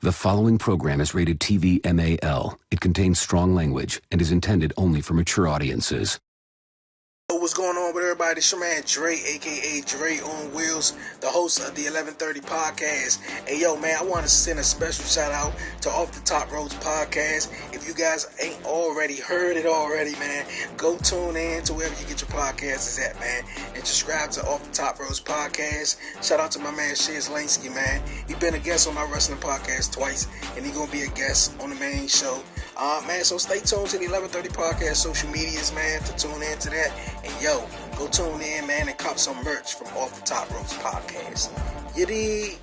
The following program is rated TV MAL. It contains strong language and is intended only for mature audiences. What's going on with everybody? It's your man Dre, aka DreOnWheels, the host of the 1130 podcast. Hey yo man, I want to send a special shout out to Off the Top Roads podcast. If you guys ain't already heard it already, man, go tune in to wherever you get your podcasts is at, man, and subscribe to Off the Top Roads podcast. Shout out to my man Shiz Lansky, man. He been a guest on my wrestling podcast twice, and he gonna be a guest on the main show. Man, so stay tuned to the 1130 podcast social medias, man, to tune in to that. And yo, go tune in, man, and cop some merch from Off the Top Ropes podcast. You dig?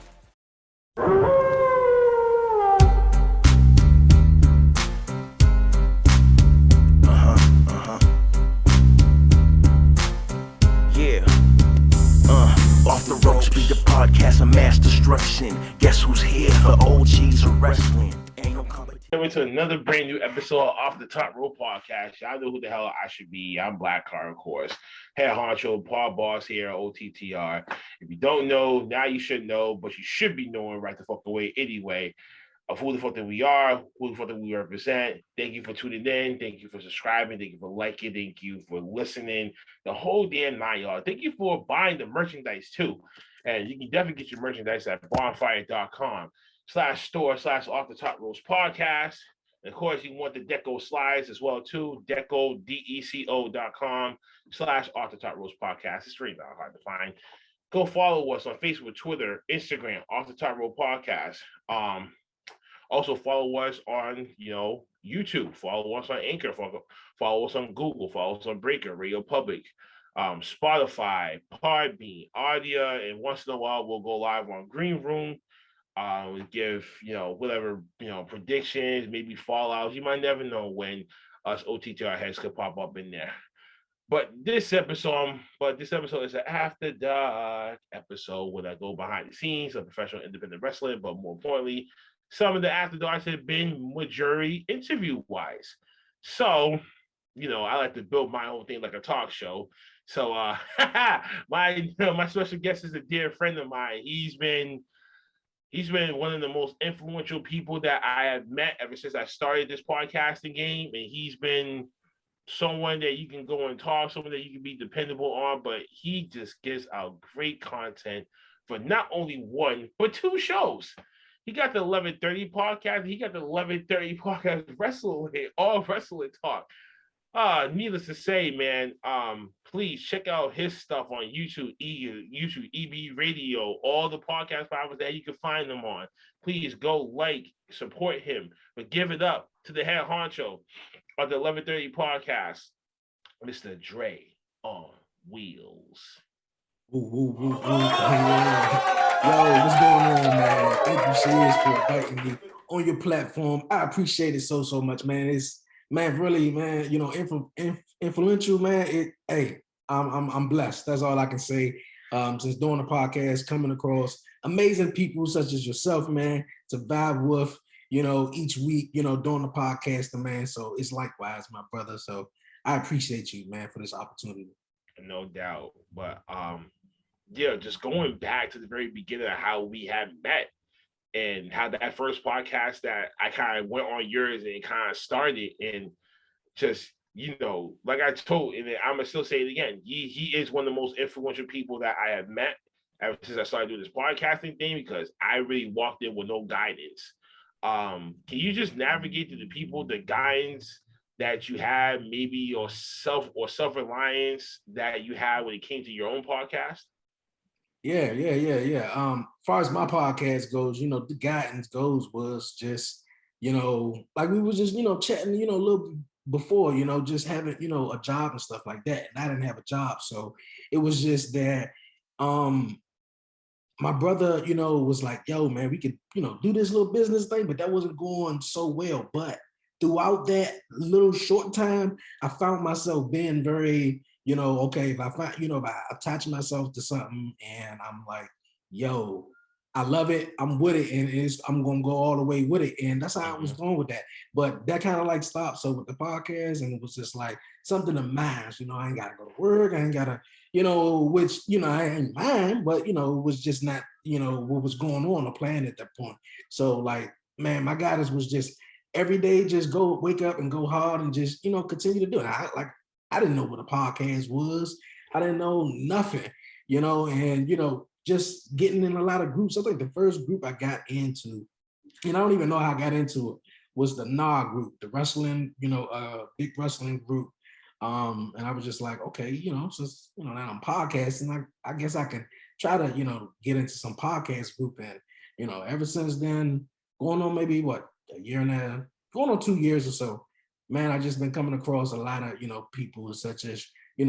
Yeah. Off the Ropes be the podcast of mass destruction. Guess who's here for OGs of wrestling? Ain't no competition. Welcome to another brand new episode of Off the Top Rope podcast. Y'all know who the hell I should be. I'm Black Car, of course. Head honcho, Paul Boss here, OTTR. If you don't know, now you should know, but you should be knowing right the fuck away anyway of who the fuck that we are, who the fuck that we represent. Thank you for tuning in. Thank you for subscribing. Thank you for liking. Thank you for listening. The whole damn night, y'all. Thank you for buying the merchandise too. And you can definitely get your merchandise at bonfire.com/store/Off the Top Roast podcast. And of course, you want the Deco slides as well too. DecoDeco.com/Off the Top Roast podcast. It's really not hard to find. Go follow us on Facebook, Twitter, Instagram, Off the Top Roast podcast. Also follow us on, YouTube. Follow us on Anchor. Follow us on Google. Follow us on Breaker, Radio Public, Spotify, Podbean, Audio, and once in a while we'll go live on Green Room. We give, whatever, predictions, maybe fallouts. You might never know when us OTTR heads could pop up in there. But this episode is an After Dark episode where I go behind the scenes of professional independent wrestling, but more importantly, some of the After Darks have been majority interview-wise. So, I like to build my own thing like a talk show. So, my special guest is a dear friend of mine. He's been one of the most influential people that I have met ever since I started this podcasting game. And he's been someone that you can go and talk, someone that you can be dependable on, but he just gives out great content for not only one, but two shows. He got the 1130 podcast. He got the 1130 podcast wrestling, all wrestling talk. Needless to say, man, please check out his stuff on YouTube, EB Radio, all the podcast platforms that you can find them on. Please go support him, but give it up to the head honcho of the 1130 podcast, Mr. Dre on Wheels. Yo, what's going on, man? Thank you, Shiz, for inviting me on your platform. I appreciate it so much, man. It's really, influential, man. I'm blessed. That's all I can say. Since doing the podcast, coming across amazing people such as yourself, man, to vibe with, each week, doing the podcast, man. So it's likewise, my brother. So I appreciate you, man, for this opportunity. No doubt. But just going back to the very beginning of how we had met and how that first podcast that I kind of went on yours and kind of started, and just, like I told, and I'm going to still say it again, he is one of the most influential people that I have met ever since I started doing this podcasting thing, because I really walked in with no guidance. Can you just navigate through the people, the guidance that you had, maybe your self-reliance that you had when it came to your own podcast? Yeah. As far as my podcast goes, the guidance goes was just, we were just, chatting, a little before, just having, a job and stuff like that. And I didn't have a job. So it was just that my brother, was like, yo, man, we could, do this little business thing, but that wasn't going so well. But throughout that little short time, I found myself being very, okay, if I find, if I attach myself to something and I'm like, yo, I love it, I'm with it, and I'm gonna go all the way with it. And that's how I was going with that. But that kind of stopped. So with the podcast, and it was just like something of mine, I ain't gotta go to work, I ain't gotta, which, I ain't mine, but it was just not, what was going on the plan at that point. So man, my guidance was just every day, just go wake up and go hard and just, continue to do it. I didn't know what a podcast was. I didn't know nothing, and, just getting in a lot of groups. I think the first group I got into, and I don't even know how I got into it, was the NAR group, the wrestling, big wrestling group. And I was just like, okay, since, now I'm podcasting, I guess I can try to, get into some podcast group. And, ever since then, going on maybe a year and a half, going on 2 years or so, man, I just been coming across a lot of, people such as, the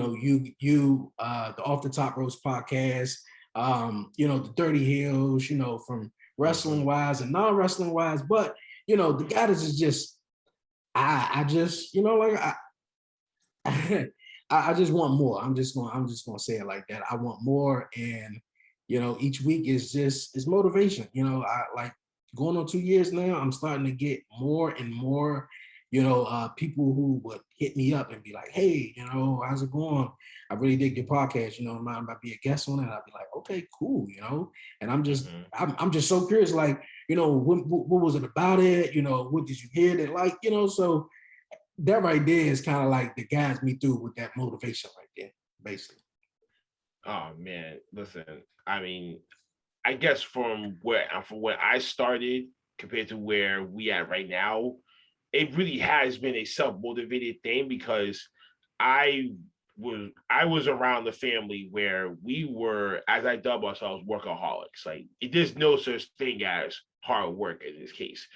Off the Top Ropes podcast, the Dirty Hills, from wrestling wise and non-wrestling wise. But, the guidance is just, I just, I just want more. I'm just gonna say it like that. I want more, and each week is motivation. I like going on 2 years now. I'm starting to get more and more, people who would hit me up and be like, "Hey, how's it going? I really dig your podcast. Mind if I be a guest on it?" I'd be like, "Okay, cool." And I'm just I'm just so curious, like, what was it about it? What did you hear that like, so. That right there is kind of like that guides me through with that motivation right there, basically. Oh man, listen. I mean, I guess from where I started compared to where we at right now, it really has been a self-motivated thing because I was around the family where we were, as I dub ourselves, workaholics. Like there's no such thing as hard work in this case.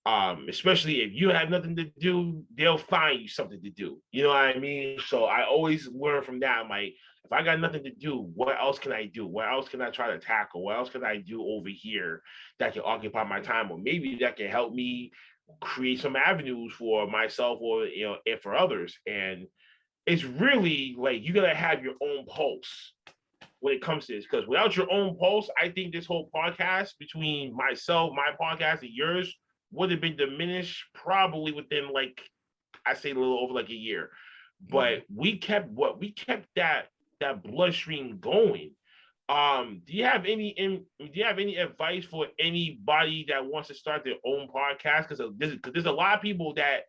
Especially if you have nothing to do, they'll find you something to do. You know what I mean? So I always learn from that. I'm like, if I got nothing to do, what else can I do? What else can I try to tackle? What else can I do over here that can occupy my time? Or maybe that can help me create some avenues for myself or, and for others. And it's really like, you gotta have your own pulse when it comes to this, because without your own pulse, I think this whole podcast between myself, my podcast, and yours would have been diminished probably within, like, I say a little over like a year. But we kept that bloodstream going. Do you have any advice for anybody that wants to start their own podcast? Because there's a lot of people that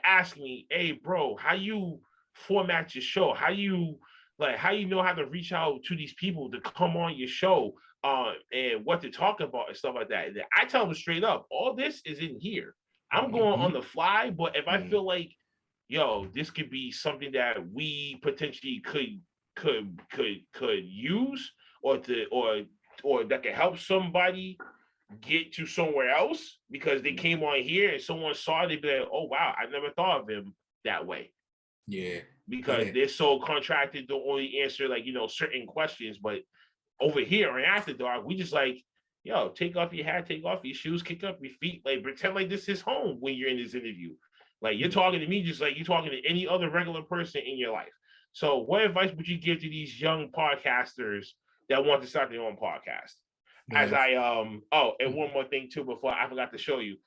ask me, "Hey, bro, how you format your show? How you know how to reach out to these people to come on your show, and what to talk about and stuff like that?" And I tell them straight up, all this is in here. I'm going on the fly, but if I feel like, this could be something that we potentially could use, or that could help somebody get to somewhere else because they came on here and someone saw it, they'd be like, "Oh wow, I never thought of him that way." Yeah. Because they're so contracted to only answer certain questions. But over here in AfterDark, we just like, take off your hat, take off your shoes, kick up your feet, like pretend like this is home when you're in this interview. Like you're talking to me just like you're talking to any other regular person in your life. So what advice would you give to these young podcasters that want to start their own podcast? Man. As and one more thing too before I forgot to show you.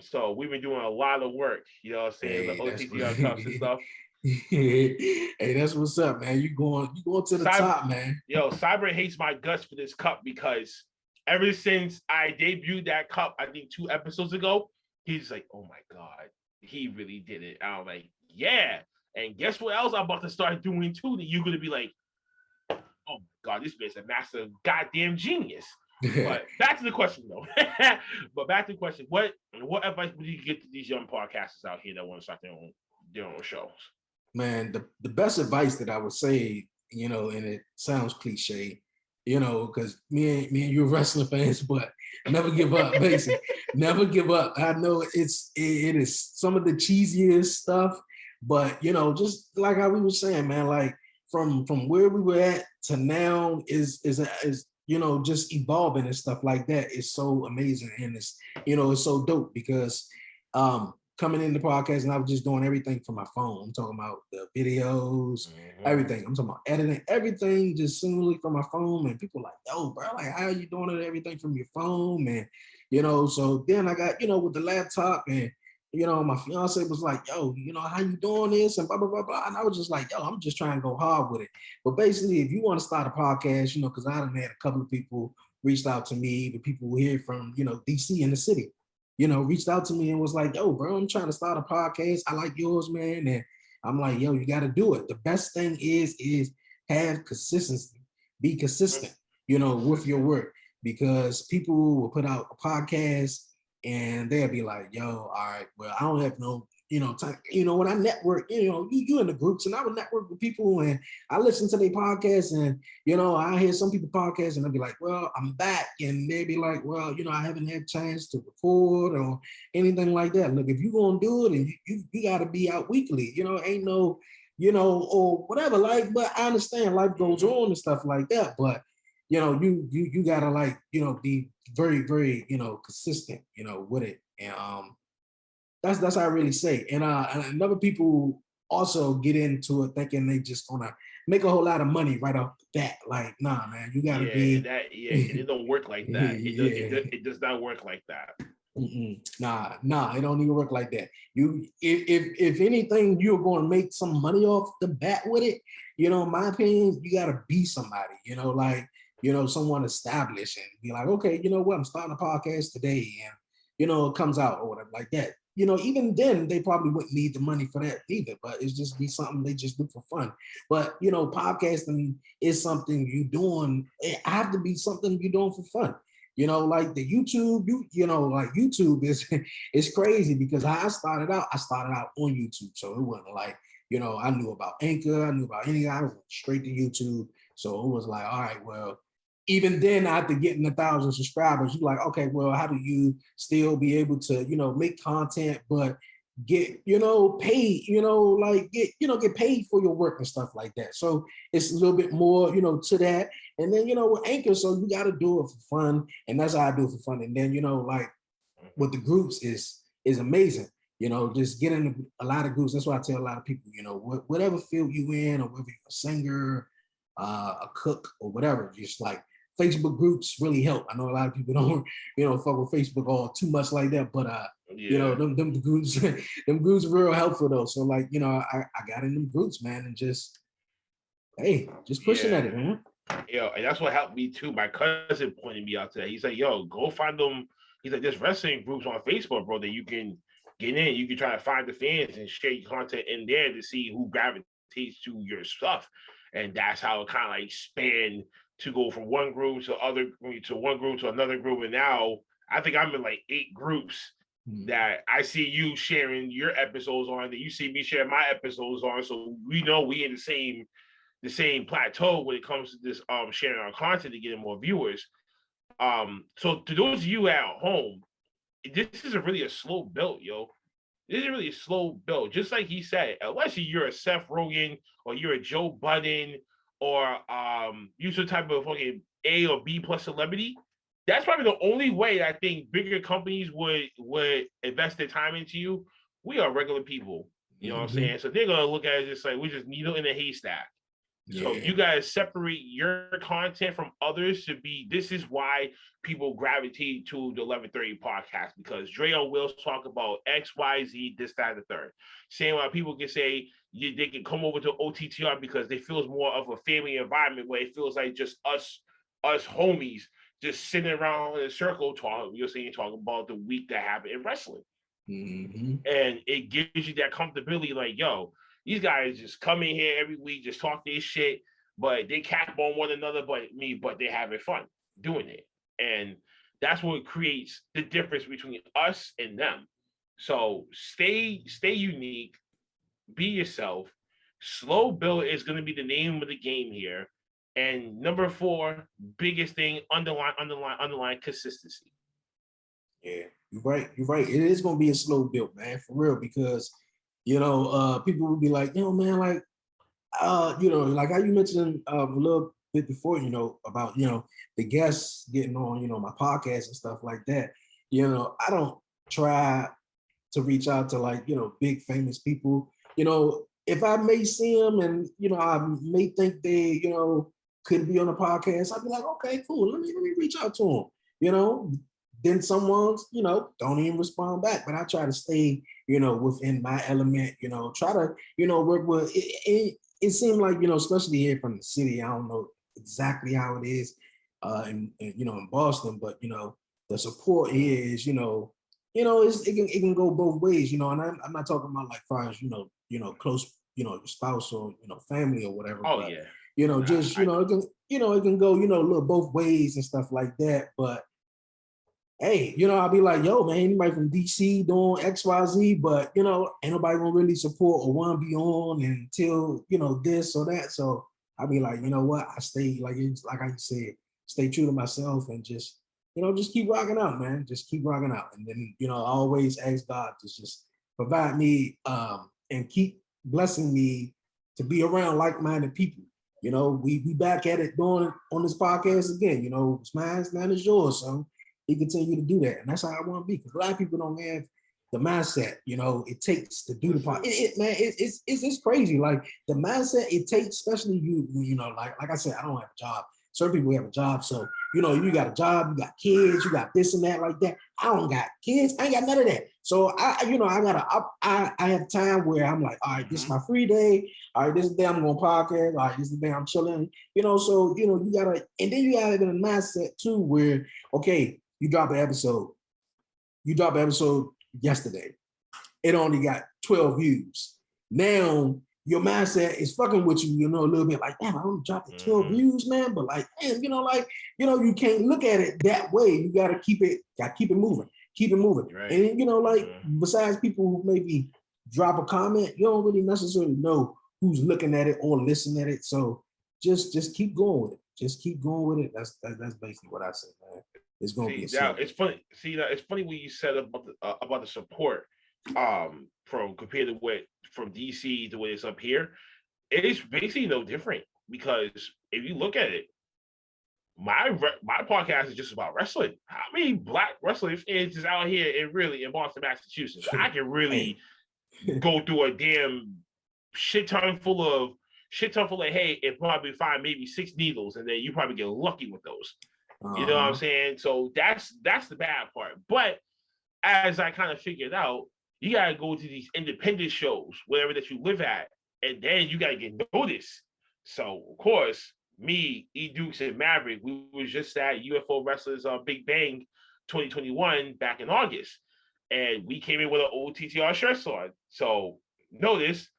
So we've been doing a lot of work, what I'm saying, the OTT cups and stuff. Hey, that's what's up, man. You going to the top, man. Cyber hates my guts for this cup because ever since I debuted that cup, I think 2 episodes ago, he's like, "Oh my God, he really did it." I'm like, "Yeah." And guess what else I'm about to start doing too? That you're gonna be like, "Oh my God, this man's a master goddamn genius." But back to the question though. What advice would you give to these young podcasters out here that want to start their own shows? Man, the best advice that I would say, and it sounds cliche, because me and you are wrestling fans, but never give up, basically. Never give up. I know it is some of the cheesiest stuff, but just like how we were saying, man, like from where we were at to now is just evolving and stuff like that is so amazing, and it's it's so dope because coming in the podcast and I was just doing everything from my phone. I'm talking about the videos, everything. I'm talking about editing, everything just simply from my phone. And people like, "Yo, bro, like, how are you doing it? Everything from your phone, man." So then I got, with the laptop, and, my fiance was like, "Yo, how you doing this?" And blah, blah, blah, blah. And I was just like, "Yo, I'm just trying to go hard with it." But basically, if you want to start a podcast, because I done had a couple of people reached out to me, the people here from, DC in the city. reached out to me and was like, yo, bro, I'm trying to start a podcast. I like yours, man. And I'm like, yo, you got to do it. The best thing is have consistency, be consistent, with your work, because people will put out a podcast and they'll be like, yo, all right, well, I don't have no, time. When I network, you in the groups, and I would network with people and I listen to their podcasts, and, I hear some people podcasts and I'll be like, well, I'm back. And they'll be like, well, I haven't had a chance to record or anything like that. Look, if you're going to do it, and you got to be out weekly, ain't no, or whatever, like, but I understand life goes on and stuff like that. But, you gotta, like, be very, very, consistent, with it. And that's how I really say. And other people also get into it thinking they just gonna make a whole lot of money right off the bat. Like, nah, man, you gotta be. It don't work like that. It does not work like that. Nah, it don't even work like that. If anything, you're going to make some money off the bat with it. In my opinion, you gotta be somebody. Someone established, and be like, okay, you know what, I'm starting a podcast today, and it comes out or whatever like that. Even then they probably wouldn't need the money for that either, but it's just be something they just do for fun. But podcasting is something you doing. It have to be something you're doing for fun. Like the YouTube, like YouTube is crazy, because I started out on YouTube. So it wasn't like, I knew about Anchor, I knew about anything. I went straight to YouTube. So it was like, all right, well, even then, after getting 1,000 subscribers, you're like, okay, well, how do you still be able to, make content, but get, paid, get paid for your work and stuff like that. So it's a little bit more, to that. And then, with Anchor, so you got to do it for fun. And that's how I do it for fun. And then, like with the groups is amazing. Just get in a lot of groups. That's why I tell a lot of people, whatever field you in, or whether you're a singer, a cook, or whatever, just like Facebook groups really help. I know a lot of people don't, fuck with Facebook all too much like that, but them groups, them groups are real helpful though. So like, I got in them groups, man, and just pushing at it, man. Yo, and that's what helped me too. My cousin pointed me out to that. He's like, yo, go find them. He's like, there's wrestling groups on Facebook, bro, that you can get in. You can try to find the fans and share your content in there to see who gravitates to your stuff. And that's how it kind of like spanned to go from one group to one group to another group. And now I think I'm in like 8 groups that I see you sharing your episodes on, that you see me share my episodes on. So we know we in the same plateau when it comes to this sharing our content to getting more viewers. So to those of you at home, this is really a slow build, yo. This is really a slow build. Just like he said, unless you're a Seth Rogen or you're a Joe Budden or you're some type of fucking A or B plus celebrity, that's probably the only way I think bigger companies would invest their time into you. We are regular people, you know what I'm saying? So they're gonna look at it just like we're just needle in a haystack. Yeah. So you guys separate your content from others to be. This is why people gravitate to the 1130 podcast, because DreOnWheels talk about X, Y, Z, this, that, and the third. Same why people can say they can come over to OTTR because they feel more of a family environment where it feels like just us homies just sitting around in a circle talking about the week that happened in wrestling. And it gives you that comfortability, like, yo, these guys just come in here every week, just talk their shit, but they cap on one another, but they're having fun doing it. And that's what creates the difference between us and them. So stay unique, be yourself. Slow build is going to be the name of the game here. And number 4, biggest thing, underline consistency. Yeah, you're right. It is going to be a slow build, man, for real, because people will be like, man, like, like how you mentioned a little bit before, about, the guests getting on, my podcast and stuff like that. I don't try to reach out to like, big famous people. If I may see them and, I may think they, could be on a podcast, I'd be like, okay, cool. Let me reach out to them, Then someone's, don't even respond back. But I try to stay, within my element, try to, work with it seemed like, especially here from the city, I don't know exactly how it is in Boston, but the support is, it can go both ways, and I'm not talking about like far as close, your spouse or family or whatever. Oh but, yeah. Just it can go a little both ways and stuff like that. But hey, I'll be like, yo, man, anybody from DC doing XYZ, but ain't nobody gonna really support or want to be on until this or that. So I'll be like, you know what? I stay like I said, stay true to myself and just keep rocking out, man. Just keep rocking out. And then, I always ask God to just provide me and keep blessing me to be around like-minded people. We back at it doing on this podcast again. It's mine is yours. So he continue to do that. And that's how I want to be. Because a lot of people don't have the mindset, it takes to do the podcast. It's crazy. Like the mindset it takes, especially you, like I said, I don't have a job. Certain people have a job. So, you got a job, you got kids, you got this and that like that. I don't got kids. I ain't got none of that. So I have time where I'm like, all right, this is my free day. All right, this is the day I'm going to podcast. All right, this is the day I'm chilling. So, you gotta, and then you gotta have a mindset too, where, okay, you drop an episode. You drop an episode yesterday. It only got 12 views. Now your mindset is fucking with you, a little bit like, damn, I only dropped the 12 views, man. But like, damn, you can't look at it that way. You gotta keep it moving. Keep it moving. Right. And besides people who maybe drop a comment, you don't really necessarily know who's looking at it or listening at it. So just keep going with it. Just keep going with it. That's basically what I say, man. It's gonna be. It's funny. It's funny what you said about the support. From compared to what from DC to what it's up here, it's basically no different. Because if you look at it, my podcast is just about wrestling. How many black wrestling fans is out here in Boston, Massachusetts? I can really go through a damn shit ton full of hay and probably find maybe 6 needles, and then you probably get lucky with those. You know what I'm saying? So that's the bad part. But as I kind of figured out, you gotta go to these independent shows, wherever that you live at, and then you gotta get noticed. So of course, me, E Dukes, and Maverick, we was just at UFO Wrestlers Big Bang 2021 back in August, and we came in with an old TTR shirts on. So notice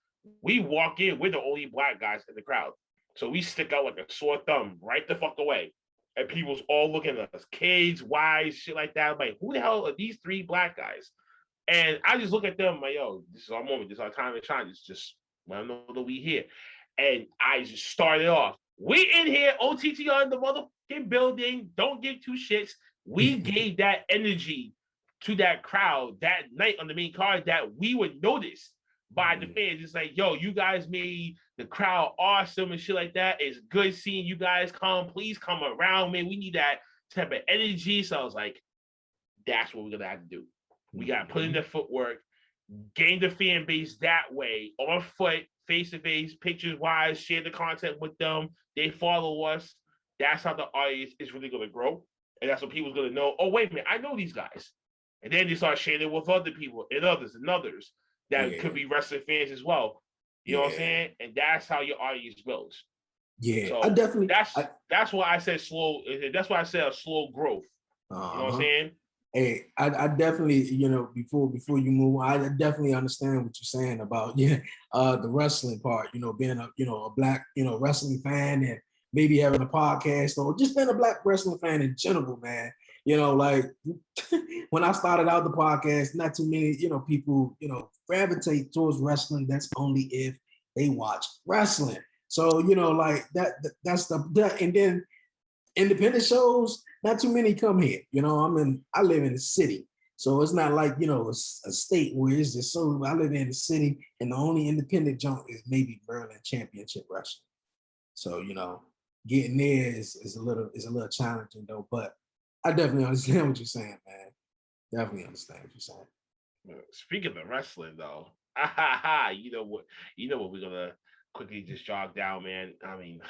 we walk in, we're the only black guys in the crowd, so we stick out like a sore thumb right the fuck away. And people's all looking at us, kids, wives, shit like that. I'm like, who the hell are these 3 black guys? And I just look at them, like, yo, this is our moment. This is our time to shine. It's just, let them know that we here. And I just started off. We in here, OTTR in the motherfucking building. Don't give 2 shits. We gave that energy to that crowd that night on the main card that we were noticed by the fans. It's like, yo, you guys made the crowd awesome and shit like that. It's good seeing you guys come. Please come around, man. We need that type of energy. So I was like, that's what we're gonna have to do. We gotta put in the footwork, gain the fan base that way, on foot, face to face, pictures wise, share the content with them. They follow us. That's how the audience is really gonna grow. And that's what people's gonna know. Oh, wait a minute, I know these guys. And then they start sharing it with other people and others that could be wrestling fans as well. You know what I'm saying? And that's how your audience builds. Yeah, so I definitely. That's why I said slow. That's why I said a slow growth. You know what I'm saying? Hey, I definitely, before you move on, I definitely understand what you're saying about the wrestling part. Being a black wrestling fan and maybe having a podcast or just being a black wrestling fan in general, man. Like when I started out the podcast, not too many people gravitate towards wrestling. That's only if they watch wrestling. So like that's the and then independent shows, not too many come here. I live in the city. So it's not like, a state where it's just so, I live in the city and the only independent junk is maybe Maryland Championship Wrestling. So, getting there is a little challenging though, but I definitely understand what you're saying, man. Definitely understand what you're saying. Speaking of wrestling though, you know what we're gonna quickly just jog down, man. I mean,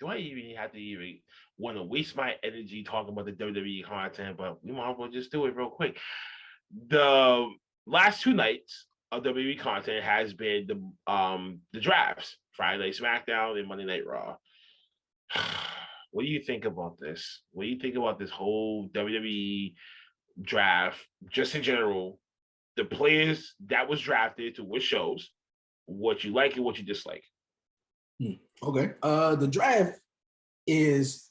do I even have to even want to waste my energy talking about the WWE content? But we might as well just do it real quick. The last 2 nights of WWE content has been the drafts, Friday Night SmackDown and Monday Night Raw. What do you think about this? What do you think about this whole WWE draft, just in general, the players that was drafted to which shows, what you like and what you dislike. Okay. The draft is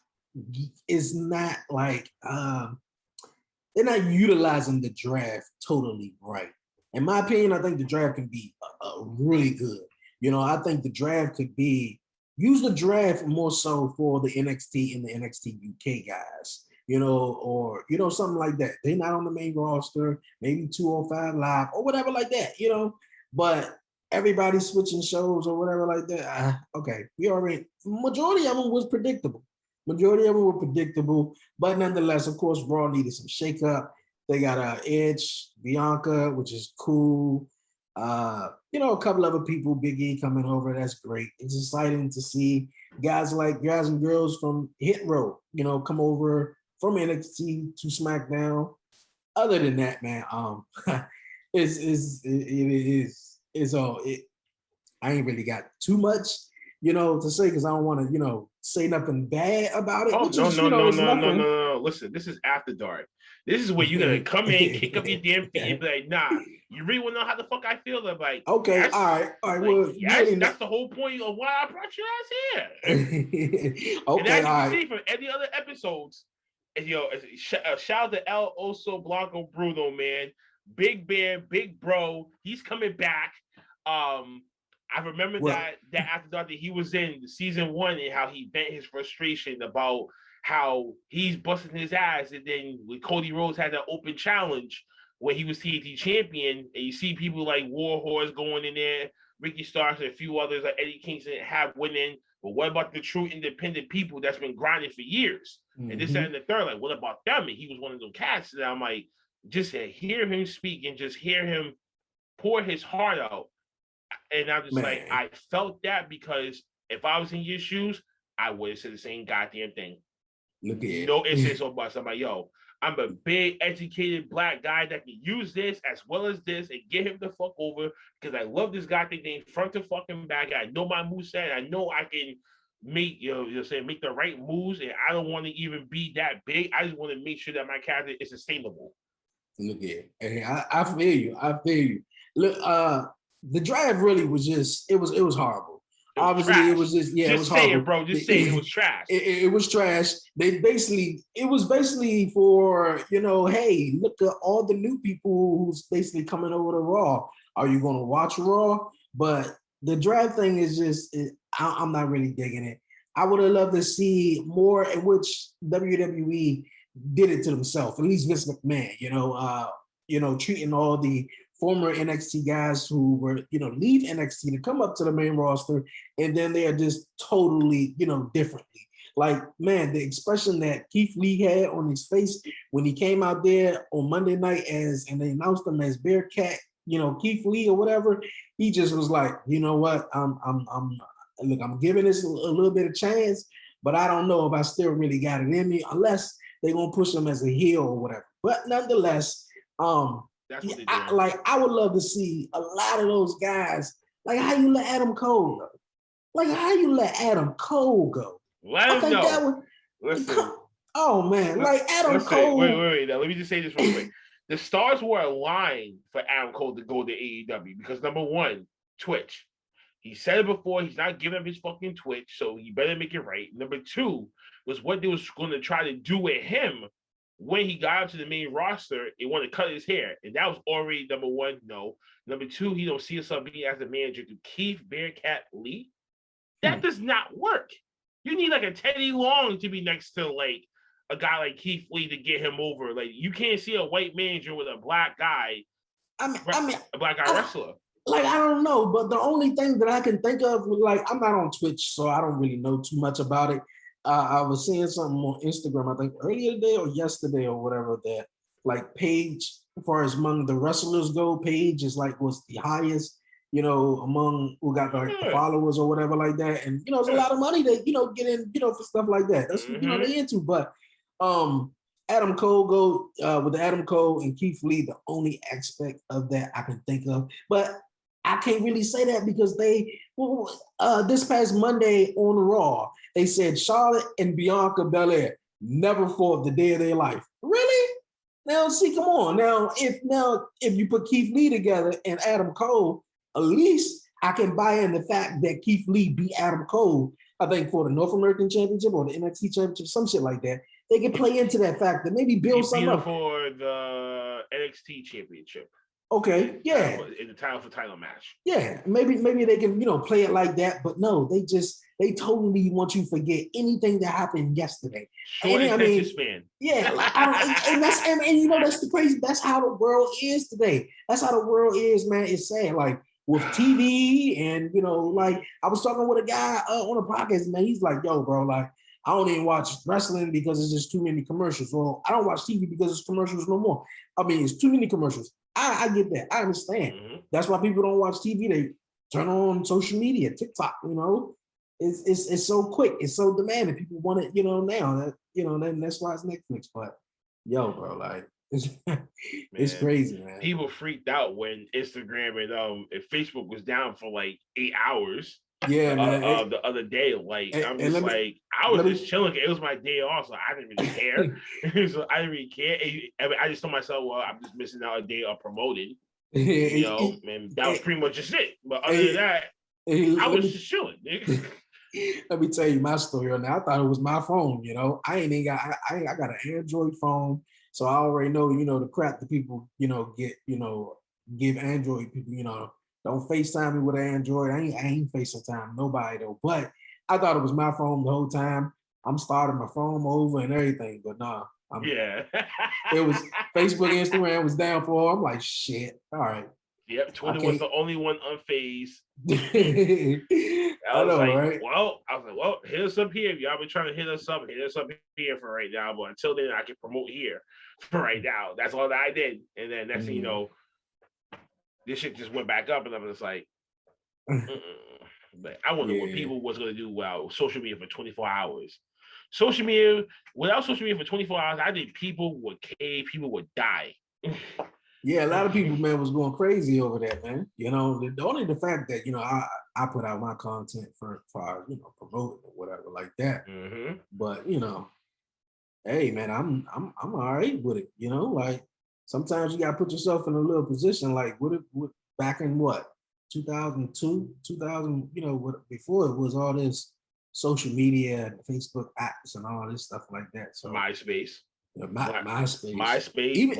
not like they're not utilizing the draft totally right. In my opinion, I think the draft can be really good. I think the draft could use the draft more so for the NXT and the NXT UK guys, or something like that. They're not on the main roster, maybe 205 Live or whatever like that, but everybody's switching shows or whatever like that. Okay, majority of them was predictable. But nonetheless, of course, Raw needed some shakeup. They got Edge, Bianca, which is cool. A couple other people, Big E coming over. That's great. It's exciting to see guys and girls from Hit Row, come over from NXT to SmackDown. Other than that, man, I ain't really got too much, to say because I don't want to, say nothing bad about it. No. Listen, this is After Dark. This is where you're gonna come in, kick up your damn feet, and be like, nah, you really wanna know how the fuck I feel? I'm like, okay, yes. all right. Like, well, yes, that's the whole point of why I brought your ass here. Okay, and as you all can see from any other episodes, shout out to El Oso Blanco Bruno, man. Big Bear, big bro, he's coming back. I remember that After Dark that he was in season 1 and how he vent his frustration about how he's busting his ass, and then when Cody Rhodes had that open challenge when he was TNT champion, and you see people like Warhorse going in there, Ricky Starks and a few others like Eddie Kingston have winning. But what about the true independent people that's been grinding for years? Mm-hmm. And this and the third, like, what about them? And he was one of those cats. And I'm like, just to hear him speak and just hear him pour his heart out. And I'm just like, I felt that because if I was in your shoes, I would have said the same goddamn thing. Look at no ifs or buts. I'm like, yo, I'm a big educated black guy that can use this as well as this and get him the fuck over because I love this guy thing front to fucking back. I know my moveset. I know I can make make the right moves, and I don't want to even be that big. I just want to make sure that my character is sustainable. Look at it. Hey, I feel you. Look, the draft really was just it was horrible. Obviously, trash. It was just it was horrible. It, bro. Just say it was trash. It was trash. It was basically for hey, look at all the new people who's basically coming over to Raw. Are you going to watch Raw? But the draft thing is just I'm not really digging it. I would have loved to see more in which WWE did it to themselves. At least Vince McMahon, treating all the former NXT guys who were, leave NXT to come up to the main roster, and then they are just totally, differently. Like, man, the expression that Keith Lee had on his face when he came out there on Monday night and they announced him as Bearcat, Keith Lee or whatever, he just was like, you know what, I'm giving this a little bit of chance, but I don't know if I still really got it in me unless they're gonna push him as a heel or whatever. But nonetheless, I would love to see a lot of those guys. Like, how you let Adam Cole go? Let him know. Listen. Oh man, like Adam Cole. Wait. Now, let me just say this real quick. The stars were aligned for Adam Cole to go to AEW because number one, Twitch. He said it before. He's not giving up his fucking Twitch, so he better make it right. Number two was what they was going to try to do with him. When he got up to the main roster, he wanted to cut his hair. And that was already number one, no. Number two, he don't see himself being as a manager to Keith Bearcat Lee. That does not work. You need like a Teddy Long to be next to like a guy like Keith Lee to get him over. Like, you can't see a white manager with a black guy, a black guy wrestler. Like, I don't know, but the only thing that I can think of, like, I'm not on Twitch, so I don't really know too much about it. I was seeing something on Instagram, I think earlier today or yesterday or whatever, that like Paige, as far as among the wrestlers go, Paige is like was the highest, among who got like the followers or whatever like that. And it's a lot of money that get in, for stuff like that. That's what they into. But Adam Cole with Adam Cole and Keith Lee, the only aspect of that I can think of. But I can't really say that because this past Monday on Raw, they said Charlotte and Bianca Belair never fought the day of their life. Really? Now, see, come on. If you put Keith Lee together and Adam Cole, at least I can buy in the fact that Keith Lee beat Adam Cole, I think, for the North American Championship or the NXT Championship, some shit like that. They can play into that fact that maybe build something up. For the NXT Championship. Okay, yeah. In the title match. Yeah, maybe they can, play it like that, but no, they totally want you to forget anything that happened yesterday. Short attention span. Yeah, and that's the crazy. That's how the world is today. That's how the world is, man. It's sad, like with TV and like I was talking with a guy on a podcast, man. He's like, "Yo, bro, like I don't even watch wrestling because it's just too many commercials. Well, I don't watch TV because it's commercials no more. I mean, it's too many commercials. I get that. I understand. Mm-hmm. That's why people don't watch TV. They turn on social media, TikTok. It's so quick. It's so demanding. People want it, now. That then that's why it's Netflix. But yo, bro, like it's crazy, man. People freaked out when Instagram and Facebook was down for like 8 hours. Yeah, man. The other day, like I was just chilling. It was my day off, so I didn't really care. So I didn't really care. I just told myself, well, I'm just missing out a day of promoting. And that was pretty much just it. But other than that, I was just chilling. Let me tell you my story on that. I thought it was my phone. I got an Android phone, so I already know, the crap that people, get, give Android people, don't FaceTime me with an Android. I ain't FaceTime nobody though. But I thought it was my phone the whole time. I'm starting my phone over and everything, but nah. It was Facebook, Instagram was down for. I'm like, shit. All right. Yep. Twitter was the only one unfazed. I know, right? Well, hit us up here. If y'all been trying to hit us up here for right now. But until then, I can promote here for right now. That's all that I did. And then next thing you know, this shit just went back up, and I was like, but I wonder what people was gonna do without social media for 24 hours. Without social media for 24 hours, I think people would cave, people would die. Yeah, a lot of people, man, was going crazy over that, man. Only the fact that I put out my content for promoting or whatever like that. Mm-hmm. But hey, man, I'm all right with it. Like. Sometimes you gotta put yourself in a little position, like what back in 2002, 2000, before it was all this social media and Facebook apps and all this stuff like that. So MySpace. MySpace. Even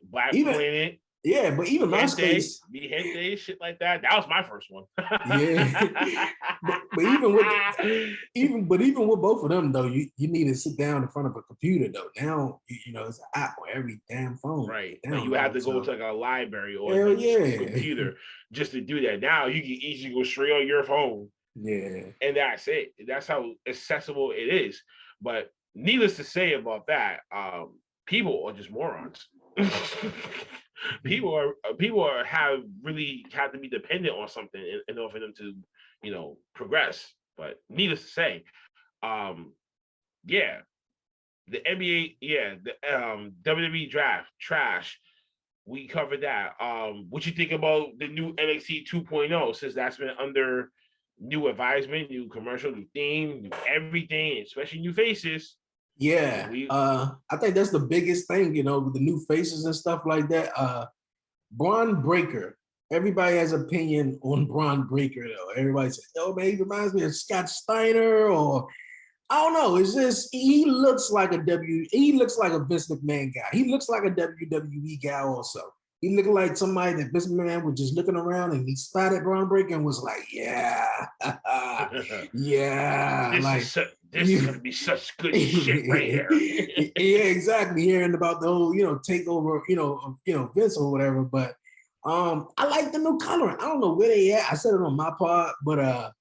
Black Planet. Yeah, but even MySpace. Gente, shit like that. That was my first one. Yeah. but even with both of them though, you need to sit down in front of a computer though. Now it's an app on every damn phone. Right. You have to go to like a library or a computer just to do that. Now you can easily go straight on your phone. Yeah. And that's it. That's how accessible it is. But needless to say about that, people are just morons. People have really had to be dependent on something in order for them to, progress. But needless to say, the NBA, the WWE draft trash. We covered that. What you think about the new NXT 2.0 since that's been under new advisement, new commercial, new theme, new everything, especially new faces? Yeah, I think that's the biggest thing, with the new faces and stuff like that. Braun Breaker. Everybody has opinion on Braun Breaker, though. Everybody says, "Oh man, he reminds me of Scott Steiner," or I don't know. It's just he looks like a Vince McMahon guy. He looks like a WWE guy also. He looked like somebody that Vince McMahon was just looking around and he spotted Braun Breaker and was like, yeah. This is gonna be such good shit right here. Yeah, exactly. Hearing about the whole, takeover, Vince or whatever. But I like the new coloring. I don't know where they at. I said it on my pod, but I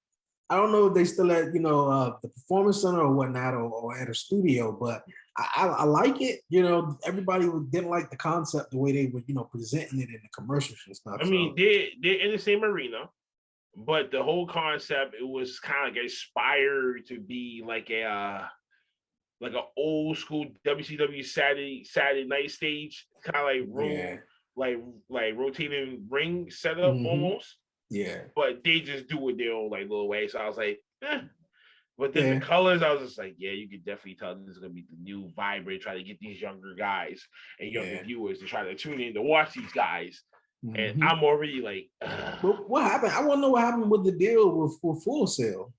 don't know if they still at, the Performance Center or whatnot, or at a studio, but I like it. Everybody didn't like the concept, the way they were, presenting it in the commercials and stuff. I mean, they're in the same arena, but the whole concept, it was kind of like inspired to be like an old school WCW Saturday night stage, kind of like rotating ring setup almost. Yeah. But they just do it their own little way. So I was like, But then the colors, I was just like, yeah, you could definitely tell this is gonna be the new vibrant, try to get these younger guys and younger viewers to try to tune in to watch these guys. And I'm already like, but what happened? I want to know what happened with the deal with Full Sail.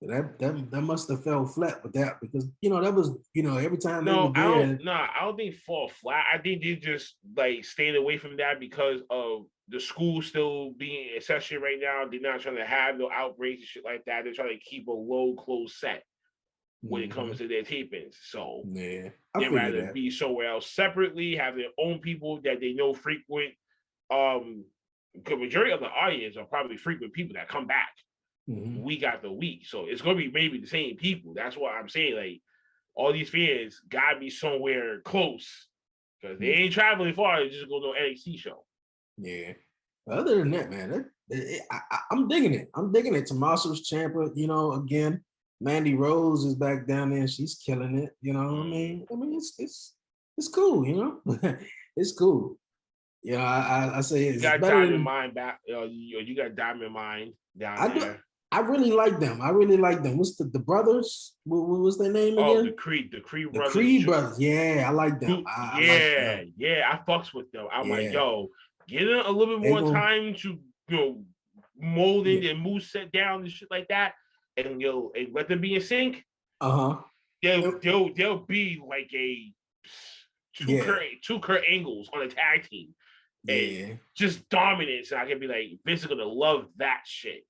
That must have fell flat with that, because that was every time they were there. I don't think fall flat. I think they just like stayed away from that because of the school still being in session right now. They're not trying to have no outbreaks and shit like that. They're trying to keep a low close set when it comes to their tapings. So they'd rather be somewhere else separately, have their own people that they know frequent. Because majority of the audience are probably frequent people that come back week after week. So it's gonna be maybe the same people. That's what I'm saying. Like all these fans gotta be somewhere close because they ain't traveling far. They just go to an NXT show. Yeah. Other than that, man, I'm digging it. I'm digging it. Tommaso's champion. Again, Mandy Rose is back down there. She's killing it. You know what I mean? It's cool. It's cool. I say it's got better Diamond than, Mine back. You got Diamond Mine down there. I really like them. What's the brothers? What was their name again? Oh, the Creed brothers. The Creed brothers. Yeah, I like them. I fucks with them. I'm like, yo, get them a little bit more time to mold in and move set down and shit like that, and let them be in sync. They'll be like a two Kurt Angles on a tag team, and just dominance. And I can be like, Vince is gonna love that shit.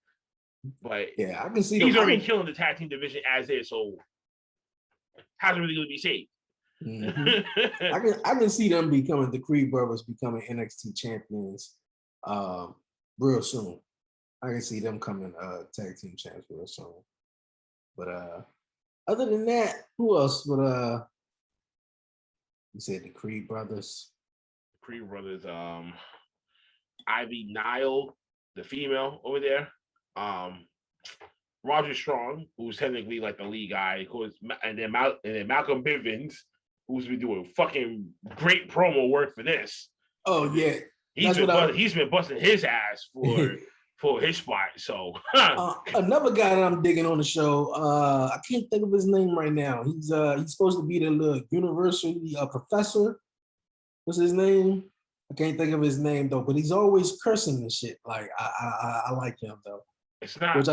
But I can see he's already killing the tag team division as is, so how's it really gonna be saved? I can see them becoming the Creed brothers becoming NXT champions real soon. I can see them coming tag team champs real soon. But other than that, who else would you said the Creed brothers? Creed brothers, Ivy Nile, the female over there. Roger Strong, who's technically like the lead guy, of course, and then Malcolm Bivens, who's been doing fucking great promo work for this. Oh yeah, he's been busting his ass for his spot. So another guy that I'm digging on the show, I can't think of his name right now. He's supposed to be the little university professor. What's his name? I can't think of his name though, but he's always cursing and shit. Like I like him though. It's not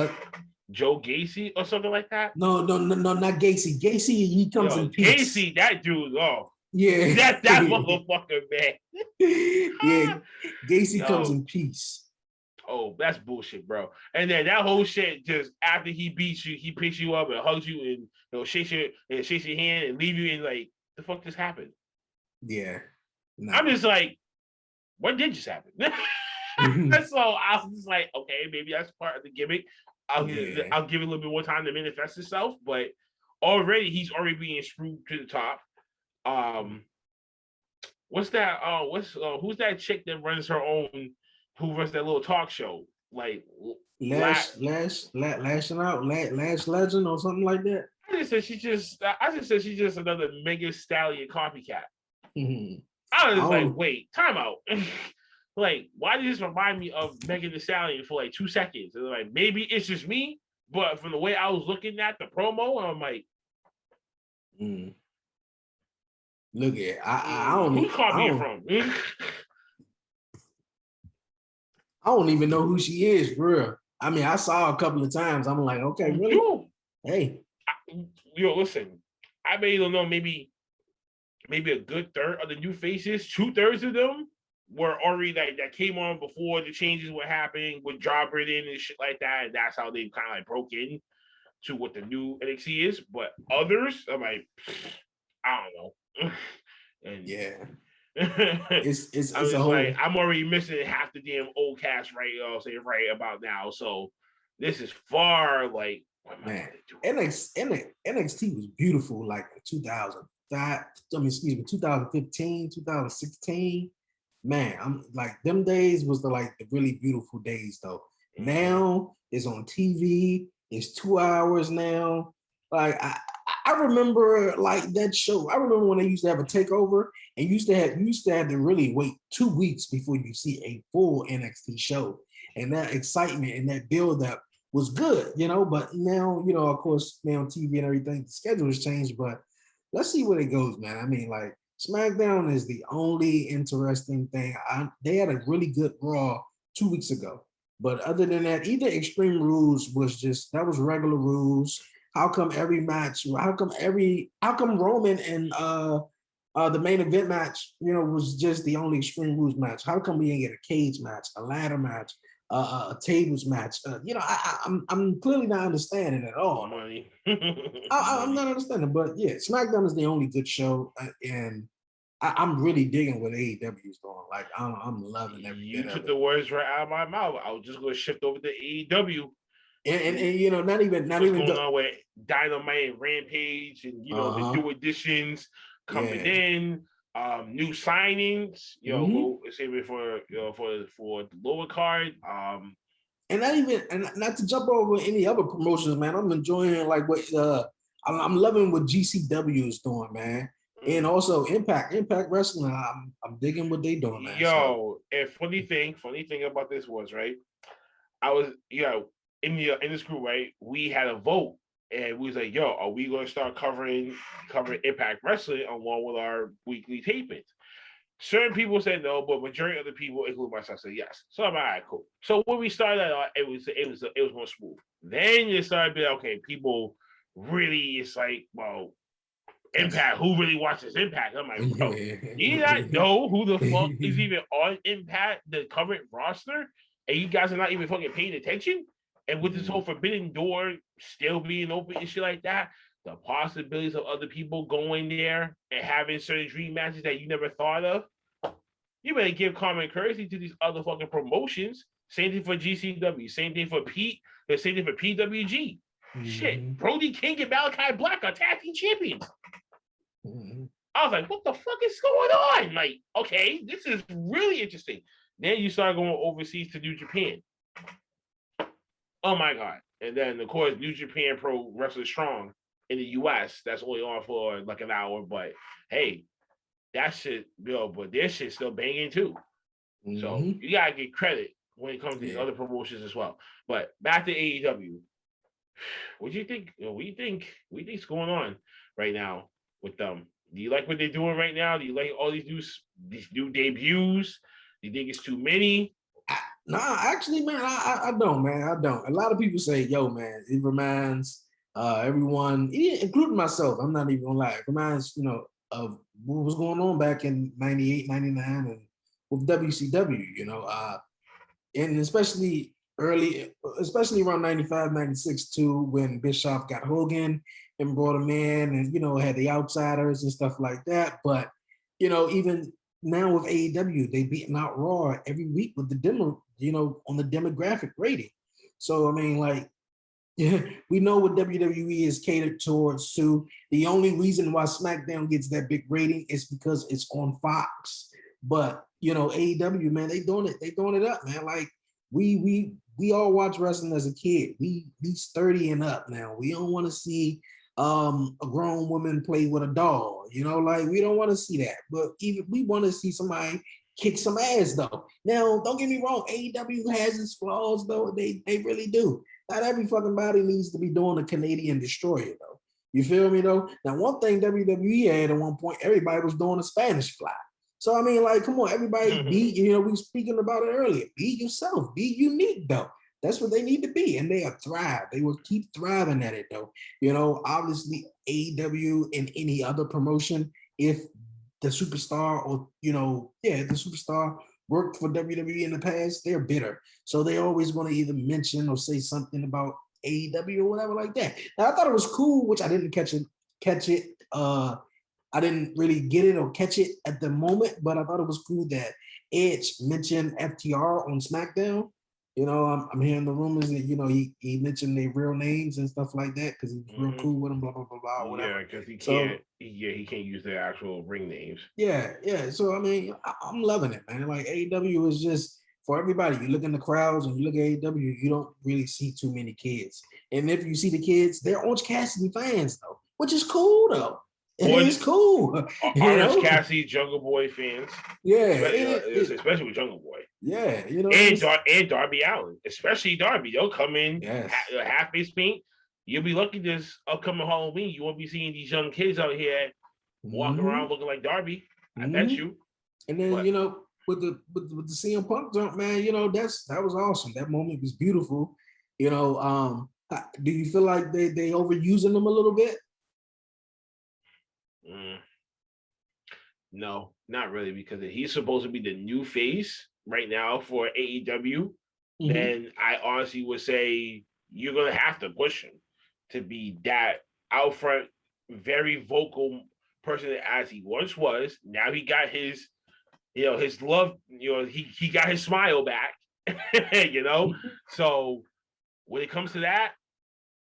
Joe Gacy or something like that. No, not Gacy. Gacy, he comes in peace. Gacy, that dude, that motherfucker, man. Yeah, Gacy comes in peace. Oh, that's bullshit, bro. And then that whole shit, just after he beats you, he picks you up and hugs you and shakes your hand and leave you in like, the fuck just happened? Yeah. No. I'm just like, what did just happen? So I was just like, okay, maybe that's part of the gimmick. I'll give it a little bit more time to manifest itself, but he's already being screwed to the top. What's that? Who's that chick that runs her own? Who runs that little talk show? Like Lash Legend or something like that. I just said she's just another Megan Stallion copycat. I was like, wait, time out. Like, why did this remind me of Megan Thee Stallion for like 2 seconds? And like, maybe it's just me, but from the way I was looking at the promo, I'm like, look at I don't know. Who copying from? I don't even know who she is, for real. I mean, I saw her a couple of times. I'm like, okay, really? Hey. Listen, I may don't know, maybe a good third of the new faces, 2/3 of them were already that came on before the changes were happening with Jawbreaking and shit like that, and that's how they kind of like broke in to what the new NXT is. But others, I'm like, I don't know. And it's a whole. Like, I'm already missing half the damn old cast right about now. So this is far like, man. NXT was beautiful like 2015, 2016. Man, I'm like, them days was the really beautiful days though. Now it's on TV. It's 2 hours now. Like I remember like that show. I remember when they used to have a takeover and you used to have to really wait 2 weeks before you see a full NXT show. And that excitement and that build up was good, you know. But now, you know, of course, now on TV and everything, the schedule has changed. But let's see where it goes, man. I mean, like SmackDown is the only interesting thing. They had a really good Raw 2 weeks ago, but other than that, either Extreme Rules was just that was regular rules. How come every match? How come Roman and the main event match, you know, was just the only Extreme Rules match? How come we didn't get a cage match, a ladder match, a tables match? You know, I'm clearly not understanding at all. Money. I'm not understanding, but yeah, SmackDown is the only good show, and I'm really digging what AEW is doing. Like I'm loving every You bit took of the it. words right out of my mouth. I was just going to shift over to AEW. And you know, not even What's going on with Dynamite and Rampage, and you know the new additions coming in, new signings. You know, go save it for for the lower card. And not to jump over any other promotions, man. I'm enjoying like what I'm loving what GCW is doing, man. And also Impact Wrestling. I'm digging what they doing, man. Yo, and funny thing about this was, right, I was, you know, in this group, right, we had a vote, and we was like, yo, are we gonna start covering Impact Wrestling along with our weekly tapings? Certain people said no, but majority of the people, including myself, said yes. So I'm like, all right, cool. So when we started, it was more smooth. Then it started being okay. People really, it's like, well, Impact. Who really watches Impact? I'm like, bro, you not know who the fuck is even on Impact, the current roster, and you guys are not even fucking paying attention. And with this whole Forbidden Door still being open and shit like that, the possibilities of other people going there and having certain dream matches that you never thought of, you better give common courtesy to these other fucking promotions. Same thing for GCW. Same thing for Pete. The same thing for PWG. Shit, Brody King and Malachi Black are tag team champions. I was like, what the fuck is going on? Like, okay, this is really interesting. Then you start going overseas to New Japan. Oh my God. And then, of course, New Japan Pro Wrestling Strong in the US, that's only on for like an hour, but hey, that shit, but their shit's still banging too. So you gotta get credit when it comes to these other promotions as well. But back to AEW. What do you think? What do you think's going on right now with them? Do you like what they're doing right now? Do you like all these new debuts? Do you think it's too many? Nah, actually, man, I don't, man. I don't. A lot of people say, yo, man, it reminds everyone, including myself, I'm not even gonna lie, it reminds, you know, of what was going on back in 98, 99 and with WCW, you know, and especially around 95, 96 too, when Bischoff got Hogan and brought him in and, you know, had the outsiders and stuff like that. But, you know, even now with AEW, they beating out Raw every week with the demo, you know, on the demographic rating. So, I mean, like, yeah, we know what WWE is catered towards too. The only reason why SmackDown gets that big rating is because it's on Fox. But you know, AEW, man, they doing it up, man. Like we all watch wrestling as a kid. We's 30 and up now. We don't want to see a grown woman play with a doll, you know, like we don't want to see that. But even we want to see somebody kick some ass though. Now, don't get me wrong, AEW has its flaws though. They really do. Not every fucking body needs to be doing a Canadian destroyer, though. You feel me, though? Now, one thing WWE had at one point, everybody was doing a Spanish fly. So, I mean, like, come on, everybody be, you know, we were speaking about it earlier. Be yourself. Be unique, though. That's what they need to be. And they are thrive. They will keep thriving at it, though. You know, obviously, AEW and any other promotion, if the superstar or, you know, the superstar worked for WWE in the past, they're bitter. So they always want to either mention or say something about AEW or whatever like that. Now I thought it was cool, which I didn't catch it. I didn't really get it or catch it at the moment, but I thought it was cool that Edge mentioned FTR on SmackDown. You know, I'm hearing the rumors that, you know, he mentioned their real names and stuff like that because he's real cool with them, blah, blah, blah, blah, whatever. Yeah, because he can't use their actual ring names. Yeah. So, I mean, I'm loving it, man. Like, AEW is just, for everybody, you look in the crowds and you look at AEW, you don't really see too many kids. And if you see the kids, they're Orange Cassidy fans, though, which is cool, though. It's cool. Orange Cassidy, Jungle Boy fans. Yeah, especially with Jungle Boy. Yeah, and Darby Allin, especially Darby. They'll come in half face paint. You'll be lucky this upcoming Halloween. You won't be seeing these young kids out here walking around looking like Darby. I bet you. And then with the CM Punk jump, man, that was awesome. That moment was beautiful. Do you feel like they overusing them a little bit? No, not really, because if he's supposed to be the new face right now for AEW, then I honestly would say you're gonna have to push him to be that out front, very vocal person as he once was. Now he got his love, he got his smile back, So when it comes to that,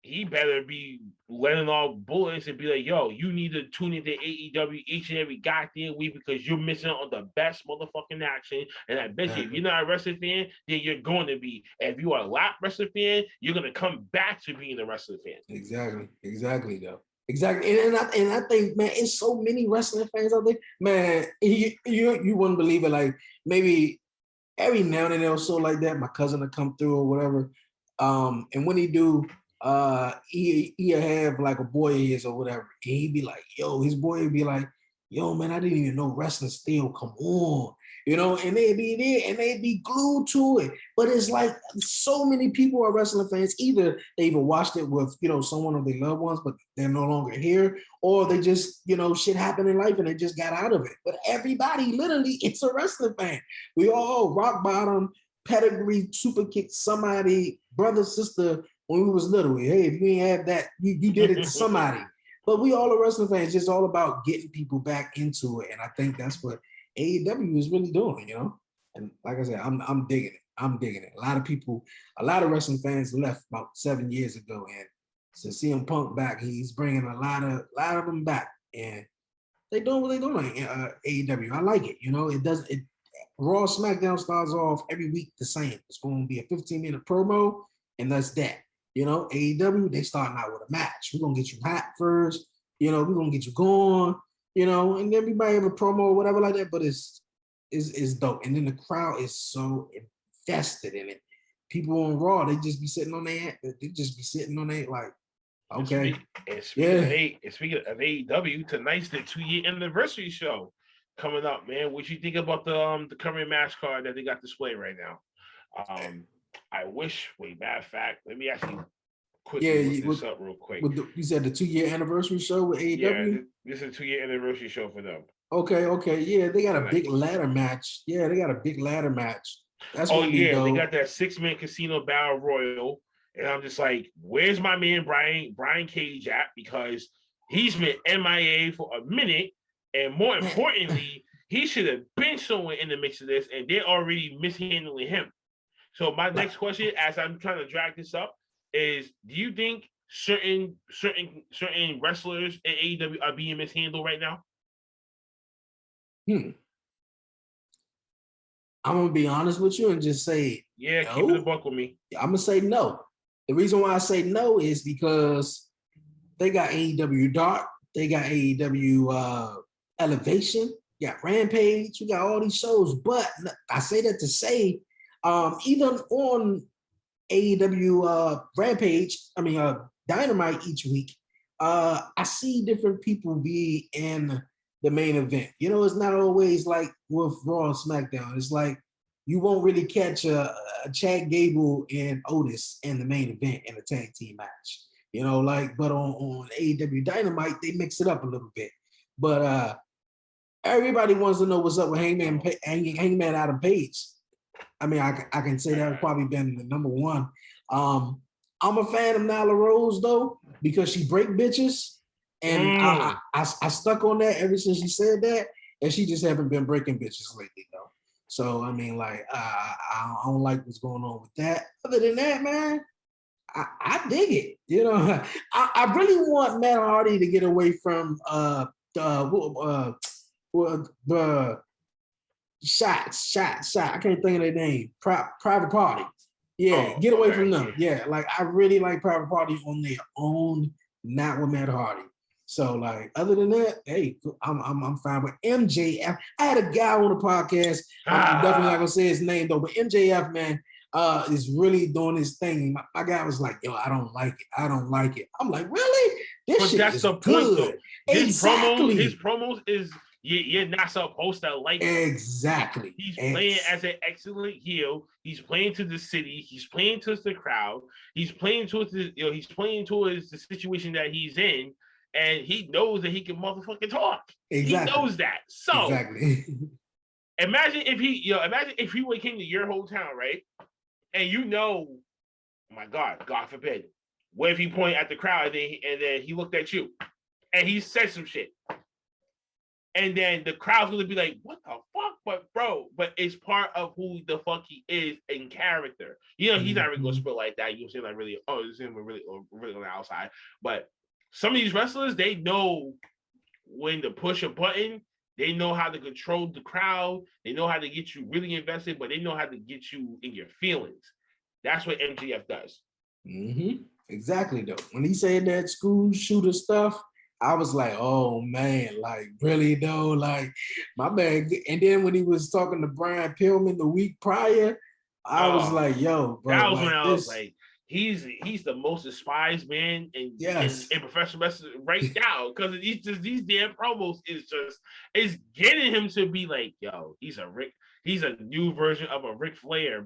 he better be letting off bullets and be like, yo, you need to tune into AEW each and every goddamn week because you're missing on the best motherfucking action. And I bet you, if you're not a wrestling fan, then you're going to be. And if you are a lap wrestling fan, you're going to come back to being a wrestling fan. Exactly, though. Exactly. And I think, man, it's so many wrestling fans out there. Man, you wouldn't believe it. Like, maybe every now and then or so like that, my cousin will come through or whatever. And when he do, he'll have like a boy of his or whatever. And he'd be like, his boy would be like, yo, man, I didn't even know wrestling still come on. And they'd be there and they'd be glued to it. But it's like so many people are wrestling fans. Either they even watched it with, someone of their loved ones, but they're no longer here, or they just, shit happened in life and they just got out of it. But everybody, literally, it's a wrestling fan. We all rock bottom, pedigree, super kick somebody, brother, sister, when we was little. Hey, if you ain't have that, you did it to somebody. But we all are wrestling fans, just all about getting people back into it. And I think that's what AEW is really doing, And like I said, I'm digging it. A lot of wrestling fans left about 7 years ago, and since CM Punk back, he's bringing a lot of them back, and they doing what they doing. AEW, I like it. Raw SmackDown starts off every week the same. It's going to be a 15-minute promo, and that's that. AEW, they starting out with a match. We're gonna get you hot first. We're gonna get you going. And then we might have a promo or whatever like that. But it's dope. And then the crowd is so invested in it. People on Raw, they just be sitting on their. Like, okay. Speaking of AEW, tonight's the 2-year anniversary show coming up, man. What you think about the current match card that they got displayed right now? I wish. Matter of fact, let me actually quickly look this up real quick. You said the 2-year anniversary show with AEW? Yeah, this is a 2-year anniversary show for them. Okay. Yeah, they got a big ladder match. That's they got that 6-man casino battle royal. And I'm just like, where's my man Brian Cage at? Because he's been MIA for a minute. And more importantly, he should have been somewhere in the mix of this, and they're already mishandling him. So my next question, as I'm trying to drag this up, is: do you think certain wrestlers in AEW are being mishandled right now? I'm gonna be honest with you and just say, keep it a buck with me. I'm gonna say no. The reason why I say no is because they got AEW Dark, they got AEW Elevation, you got Rampage, we got all these shows. But I say that to say, even on AEW Rampage, Dynamite each week, I see different people be in the main event. It's not always like with Raw and SmackDown. It's like you won't really catch a Chad Gable and Otis in the main event in a tag team match. But on AEW Dynamite, they mix it up a little bit. But everybody wants to know what's up with Hangman Adam Page. I can say that's probably been the number one. I'm a fan of Nyla Rose though, because she break bitches. And I stuck on that ever since she said that. And she just haven't been breaking bitches lately though. So, I don't like what's going on with that. Other than that, man, I dig it. I really want Matt Hardy to get away from the shots. I can't think of their name. Private Party. Yeah, get away from them. Yeah, like I really like Private Party on their own, not with Matt Hardy. So like, other than that, hey, I'm fine with MJF. I had a guy on the podcast. I'm definitely not gonna say his name though, but MJF, man, is really doing his thing. My guy was like, yo, I don't like it. I don't like it. I'm like, really? This But shit that's is the good. point, though. Exactly. His promos is you're not supposed to like him. Exactly. He's playing as an excellent heel. He's playing to the city. He's playing to the crowd. He's playing towards the, he's playing towards the situation that he's in, and he knows that he can motherfucking talk. Exactly. He knows that. So exactly. imagine if he would came to your hometown, right? And oh my God forbid, what if he pointed at the crowd and then he looked at you and he said some shit? And then the crowd's gonna be like, what the fuck? But it's part of who the fuck he is in character. He's not really gonna spit like that. You'll say like really, this is him really on the outside. But some of these wrestlers, they know when to push a button, they know how to control the crowd, they know how to get you really invested, but they know how to get you in your feelings. That's what MJF does. Mm-hmm. Exactly though. When he said that school shooter stuff, I was like, oh man, like really though, like my man. And then when he was talking to Brian Pillman the week prior, I was like, yo, bro. That was like when I was like, he's the most despised man in professional wrestling right now, because these damn promos is getting him to be like, yo, he's a new version of a Ric Flair,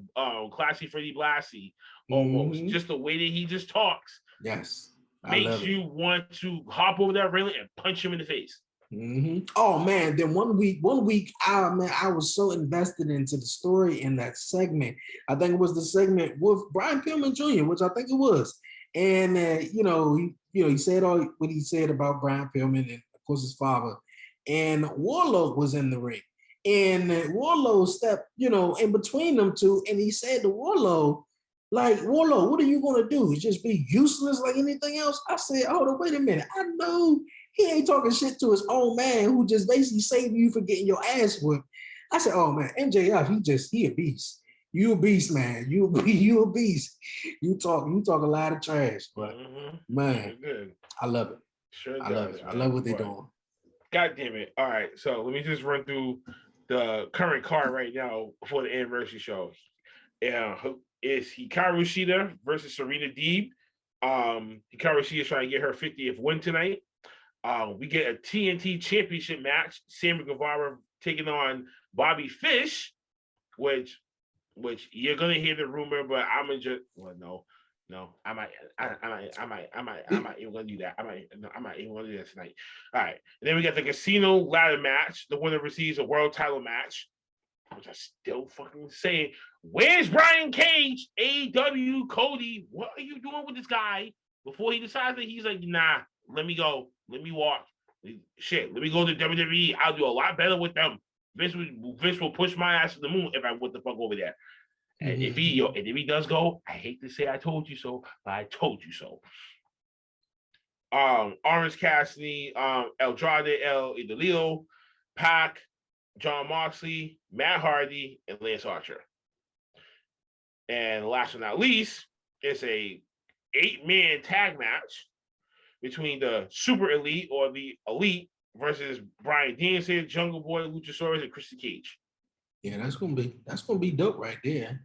Classy Freddie Blassie, almost. Mm-hmm. Just the way that he just talks. Yes. Makes you want to hop over that railing and punch him in the face. Mm-hmm. Oh man! Then one week, I was so invested into the story in that segment. I think it was the segment with Brian Pillman Jr., which I think it was. And he said all what he said about Brian Pillman and of course his father. And Warlow was in the ring, and Warlow stepped, in between them two, and he said to Warlow, like, Warlow, what are you going to do? Just be useless like anything else? I said, hold on, wait a minute. I know he ain't talking shit to his own man who just basically saved you for getting your ass whipped. I said, oh, man, MJF, he a beast. You a beast, man. You a beast. You talk a lot of trash, but, man, I love it. Sure I love it. Man. I love what they're doing. God damn it. All right, so let me just run through the current card right now for the anniversary show. Is Hikaru Shida versus Serena Deeb. Hikaru Shida is trying to get her 50th win tonight. We get a TNT Championship match. Sammy Guevara taking on Bobby Fish, which you're gonna hear the rumor, but I'm gonna just no. I might even gonna do that. I might even gonna do that tonight. All right. And then we got the Casino Ladder match. The winner receives a world title match. Which I still fucking saying, where's Brian Cage? AEW, Cody, what are you doing with this guy? Before he decides that he's like, nah, let me go. Let me walk. Shit, let me go to WWE. I'll do a lot better with them. Vince will push my ass to the moon if I went the fuck over there. And if he does go, I hate to say I told you so, but I told you so. Orange Cassidy, Eldrade El Idolio, Pac, John Moxley, Matt Hardy, and Lance Archer. And last but not least, it's a 8-man tag match between the Super Elite or the Elite versus Bryan Danielson, Jungle Boy, Luchasaurus, and Christian Cage. Yeah, that's gonna be dope right there.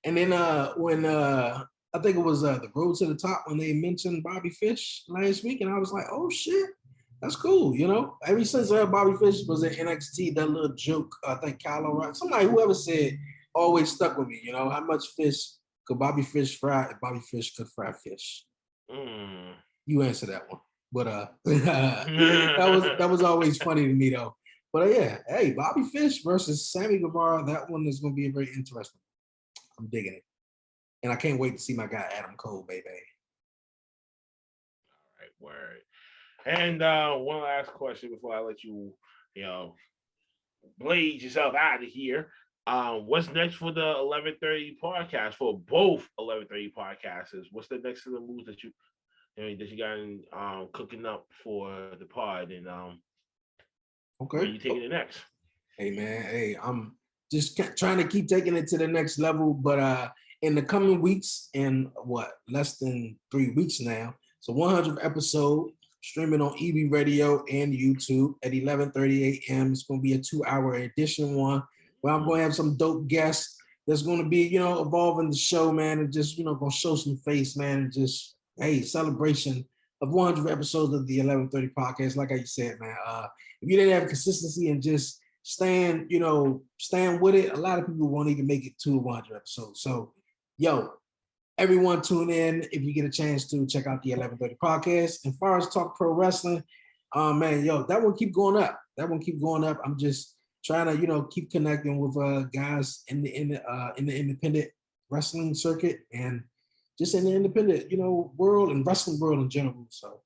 And then when I think it was the Road to the Top when they mentioned Bobby Fish last week, and I was like, oh shit. That's cool, Ever since Bobby Fish was at NXT, that little joke, I think Kyle O'Reilly, somebody, whoever said, always stuck with me, how much fish could Bobby Fish fry if Bobby Fish could fry fish? You answer that one. But that was always funny to me, though. But yeah, hey, Bobby Fish versus Sammy Guevara, that one is going to be very interesting. I'm digging it. And I can't wait to see my guy Adam Cole, baby. All right, word. And one last question before I let you, blade yourself out of here. What's next for the 11:30 podcast for both 11:30 podcasters? What's the next of the moves that you got cooking up for the pod? And okay, where are you taking it next? Hey man, I'm just trying to keep taking it to the next level, but in the coming weeks, in less than 3 weeks now, so 100th episode. streaming on EB Radio and YouTube at 11:30 a.m. It's going to be a 2-hour edition one where I'm going to have some dope guests that's going to be, evolving the show, man, and just, going to show some face, man, and just, hey, celebration of 100 episodes of the 11:30 podcast. Like I said, man, if you didn't have consistency and just stand with it, a lot of people won't even make it to 100 episodes. So, everyone tune in if you get a chance to check out the 11:30 podcast. And as far as Talk Pro Wrestling, man, that one keep going up. I'm just trying to, keep connecting with guys in the independent wrestling circuit and just in the independent, world and wrestling world in general. So,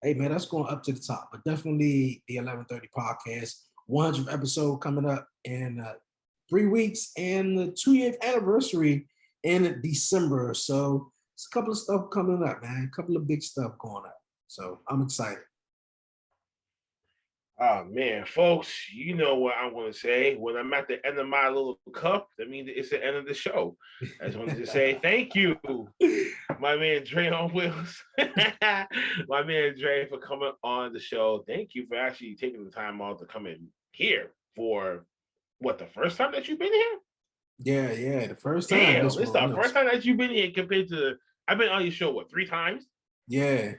hey, man, that's going up to the top. But definitely the 11:30 podcast, 100th episode coming up in 3 weeks, and the 2-year anniversary in December. So it's a couple of stuff coming up, man. A couple of big stuff going up. So I'm excited. Oh man, folks, you know what I'm going to say. When I'm at the end of my little cup, that means it's the end of the show. I just wanted to say thank you, my man DreOnWheels, my man Dre, for coming on the show. Thank you for actually taking the time off to come in here for the first time that you've been here? Yeah, the first time. Damn, it's the first time that you've been here compared to, I've been on your show, 3 times? Yeah.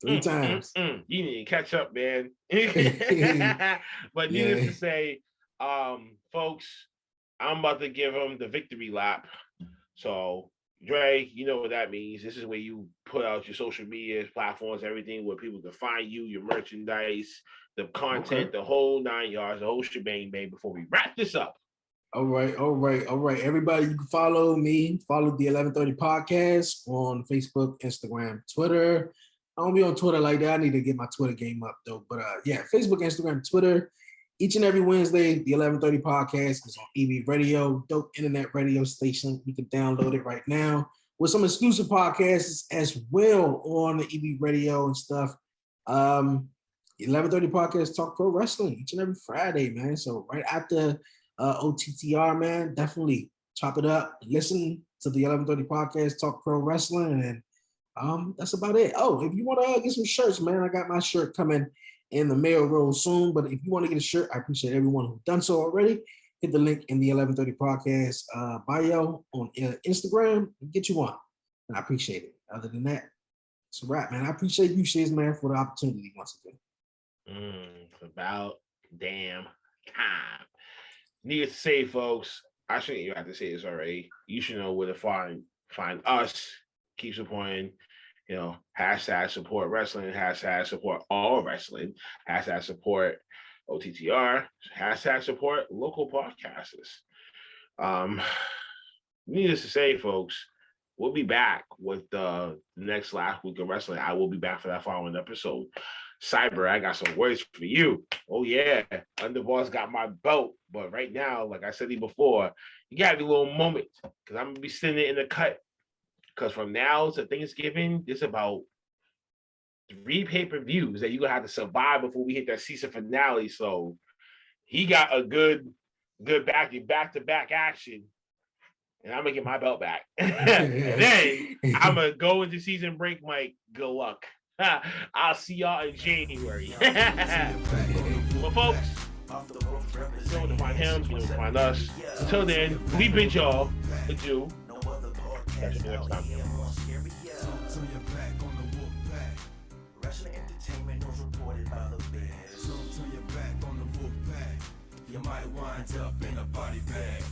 3 times. You need to catch up, man. But needless to say, folks, I'm about to give him the victory lap. So, Dre, you know what that means. This is where you put out your social media platforms, everything where people can find you, your merchandise, the content, the whole 9 yards, the whole shebang, bang, before we wrap this up. All right. Everybody, you can follow me, follow the 11:30 podcast on Facebook, Instagram, Twitter. I don't be on Twitter like that. I need to get my Twitter game up though. But Facebook, Instagram, Twitter. Each and every Wednesday, the 11:30 podcast is on EB Radio, dope internet radio station. You can download it right now with some exclusive podcasts as well on the EB Radio and stuff. 11:30 podcast Talk Pro Wrestling each and every Friday, man. So right after OTTR, man, definitely chop it up. Listen to the 11:30 podcast Talk Pro Wrestling, and that's about it. Oh, if you want to get some shirts, man, I got my shirt coming in the mail roll soon. But if you want to get a shirt, I appreciate everyone who's done so already. Hit the link in the 11:30 podcast bio on Instagram and get you one. And I appreciate it. Other than that, it's a wrap, man. I appreciate you, Shiz, man, for the opportunity once again. It's about damn time. Needless to say, folks, I shouldn't even have to say this already. You should know where to find us. Keep supporting, hashtag support wrestling, hashtag support all wrestling, hashtag support OTTR, hashtag support local podcasters. Needless to say, folks, we'll be back with the next last week of wrestling. I will be back for that following episode. Cyber, I got some words for you. Oh yeah, Underboss got my belt, but right now, like I said before, you got a little moment because I'm gonna be sitting in the cut. Because from now to Thanksgiving, it's about 3 pay-per-views that you're gonna have to survive before we hit that season finale. So he got a good back-to-back action, and I'm gonna get my belt back. And then I'm gonna go into season break. Mike, good luck. I'll see y'all in January. Well, folks, you know to find him, you know to find us. Until then, we bid y'all adieu. Catch you next time. Wrestling entertainment was reported by the Bears. So turn your back on the wolf pack. You might wind up in a body bag.